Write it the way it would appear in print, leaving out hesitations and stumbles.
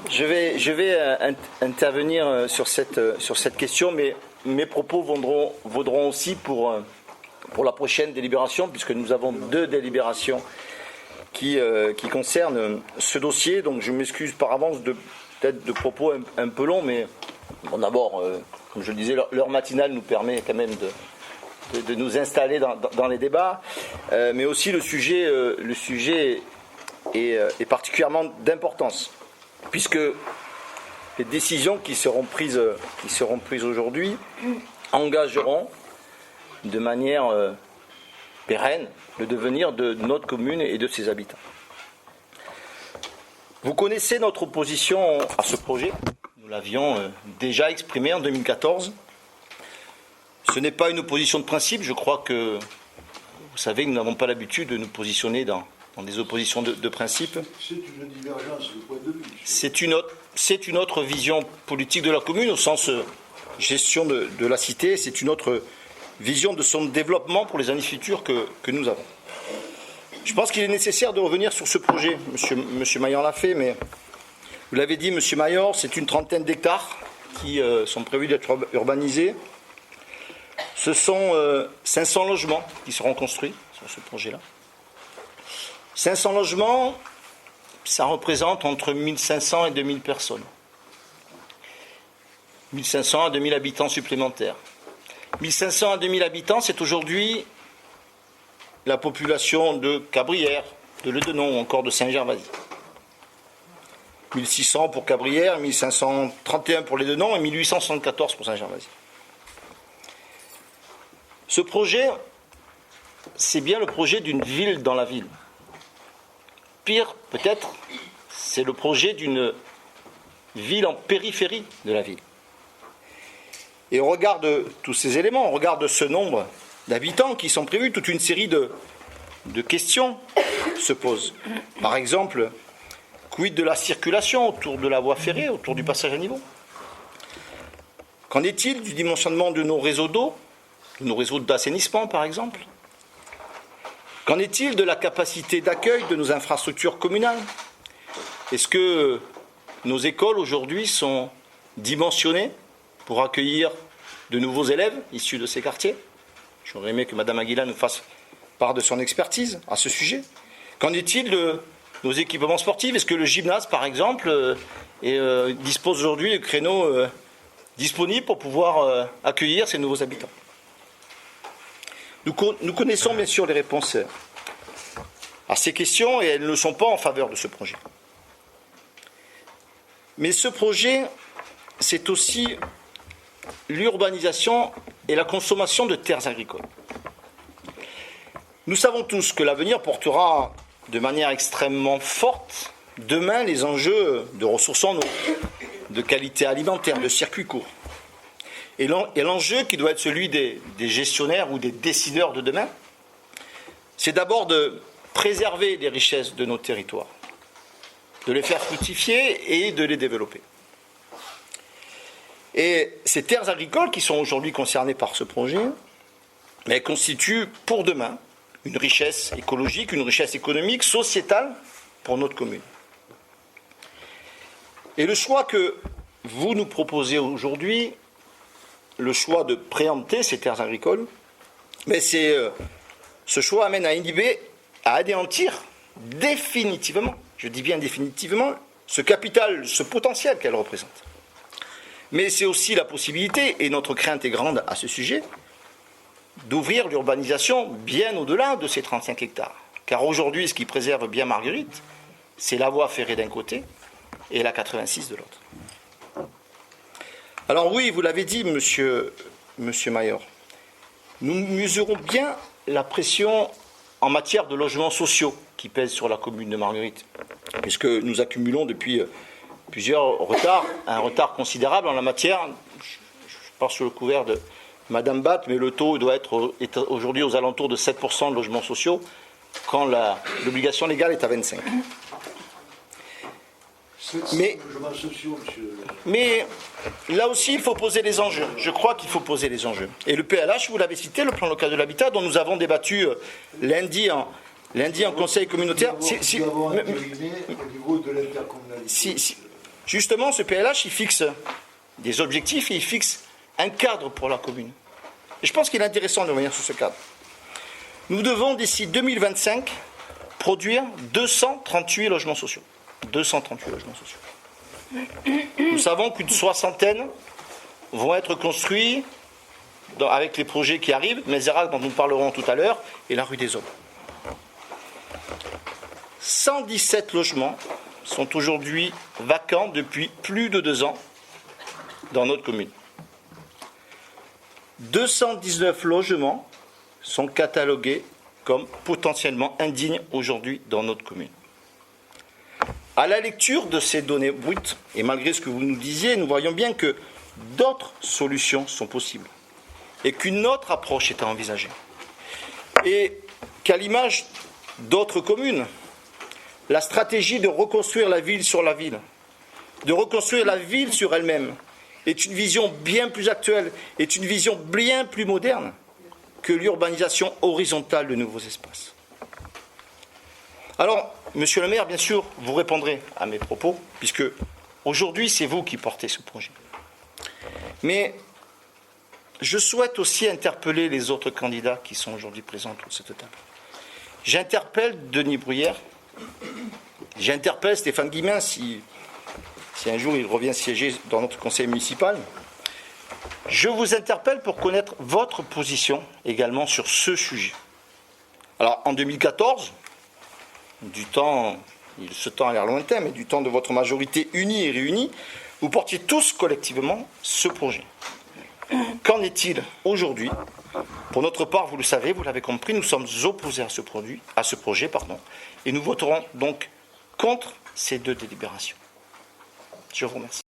Je vais intervenir sur cette question, mais mes propos vaudront aussi pour la prochaine délibération, puisque nous avons 2 délibérations qui concernent ce dossier. Donc je m'excuse par avance peut-être de propos un peu longs, mais bon, d'abord, comme je le disais, l'heure matinale nous permet quand même de nous installer dans les débats, mais aussi le sujet est particulièrement d'importance, puisque les décisions qui seront prises aujourd'hui engageront de manière pérenne le devenir de notre commune et de ses habitants. Vous connaissez notre opposition à ce projet. Nous l'avions déjà exprimée en 2014. Ce n'est pas une opposition de principe. Je crois que vous savez que nous n'avons pas l'habitude de nous positionner dans des oppositions de principe. C'est une divergence de point de vue. C'est une autre vision politique de la commune au sens gestion de la cité. C'est une autre vision de son développement pour les années futures que nous avons. Je pense qu'il est nécessaire de revenir sur ce projet. Monsieur Maillard l'a fait, mais vous l'avez dit, Monsieur Maillard, c'est une 30aine d'hectares qui sont prévus d'être urbanisés. Ce sont 500 logements qui seront construits sur ce projet-là. 500 logements, ça représente entre 1500 et 2000 personnes. 1500 à 2000 habitants supplémentaires. 1500 à 2000 habitants, c'est aujourd'hui la population de Cabrières, de Ledenon ou encore de Saint-Gervasy. 1600 pour Cabrières, 1531 pour Ledenon et 1874 pour Saint-Gervasy. Ce projet, c'est bien le projet d'une ville dans la ville. Pire, peut-être, c'est le projet d'une ville en périphérie de la ville. Et au regard de tous ces éléments, au regard de ce nombre d'habitants qui sont prévus, toute une série de questions se posent. Par exemple, quid de la circulation autour de la voie ferrée, autour du passage à niveau? Qu'en est-il du dimensionnement de nos réseaux d'eau, de nos réseaux d'assainissement par exemple? Qu'en est-il de la capacité d'accueil de nos infrastructures communales? Est-ce que nos écoles aujourd'hui sont dimensionnées pour accueillir de nouveaux élèves issus de ces quartiers? J'aurais aimé que Mme Aguilar nous fasse part de son expertise à ce sujet. Qu'en est-il de nos équipements sportifs? Est-ce que le gymnase, par exemple, dispose aujourd'hui de créneaux disponibles pour pouvoir accueillir ces nouveaux habitants? Nous connaissons bien sûr les réponses à ces questions et elles ne sont pas en faveur de ce projet. Mais ce projet, c'est aussi l'urbanisation et la consommation de terres agricoles. Nous savons tous que l'avenir portera de manière extrêmement forte demain les enjeux de ressources en eau, de qualité alimentaire, de circuits courts. Et l'enjeu qui doit être celui des gestionnaires ou des décideurs de demain, c'est d'abord de préserver les richesses de nos territoires, de les faire fructifier et de les développer. Et ces terres agricoles qui sont aujourd'hui concernées par ce projet, elles constituent pour demain une richesse écologique, une richesse économique, sociétale pour notre commune. Et le choix que vous nous proposez aujourd'hui, le choix de préempter ces terres agricoles, mais ce choix amène à inhiber, à anéantir définitivement, je dis bien définitivement, ce capital, ce potentiel qu'elles représentent. Mais c'est aussi la possibilité, et notre crainte est grande à ce sujet, d'ouvrir l'urbanisation bien au-delà de ces 35 hectares. Car aujourd'hui, ce qui préserve bien Marguerite, c'est la voie ferrée d'un côté et la 86 de l'autre. Alors oui, vous l'avez dit, monsieur Maillard, nous mesurons bien la pression en matière de logements sociaux qui pèse sur la commune de Marguerite, puisque nous accumulons depuis plusieurs retards, un retard considérable en la matière. Je pars sous le couvert de Madame Batte, mais le taux doit être aujourd'hui aux alentours de 7% de logements sociaux, quand l'obligation légale est à 25%. Mais là aussi, il faut poser les enjeux. Je crois qu'il faut poser les enjeux. Et le PLH, vous l'avez cité, le plan local de l'habitat, dont nous avons débattu lundi en conseil communautaire. Nous avons au niveau de l'intercommunalité. Justement, ce PLH, il fixe des objectifs et il fixe un cadre pour la commune. Et je pense qu'il est intéressant de revenir sur ce cadre. Nous devons, d'ici 2025, produire 238 logements sociaux. 238 logements sociaux. Nous savons qu'une soixantaine vont être construits avec les projets qui arrivent, Mézérac dont nous parlerons tout à l'heure, et la rue des Aubes. 117 logements sont aujourd'hui vacants depuis plus de 2 ans dans notre commune. 219 logements sont catalogués comme potentiellement indignes aujourd'hui dans notre commune. À la lecture de ces données brutes, et malgré ce que vous nous disiez, nous voyons bien que d'autres solutions sont possibles et qu'une autre approche est à envisager. Et qu'à l'image d'autres communes, la stratégie de reconstruire la ville sur la ville, de reconstruire la ville sur elle-même, est une vision bien plus actuelle, est une vision bien plus moderne que l'urbanisation horizontale de nouveaux espaces. Alors, monsieur le maire, bien sûr, vous répondrez à mes propos, puisque aujourd'hui, c'est vous qui portez ce projet. Mais je souhaite aussi interpeller les autres candidats qui sont aujourd'hui présents autour de cette table. J'interpelle Denis Bruyère, j'interpelle Stéphane Guillemin, si un jour il revient siéger dans notre conseil municipal. Je vous interpelle pour connaître votre position également sur ce sujet. Alors, en 2014, ce temps a l'air lointain, mais du temps de votre majorité unie et réunie, vous portiez tous collectivement ce projet. Qu'en est-il aujourd'hui? Pour notre part, vous le savez, vous l'avez compris, nous sommes opposés à ce projet, et nous voterons donc contre ces 2 délibérations. Je vous remercie.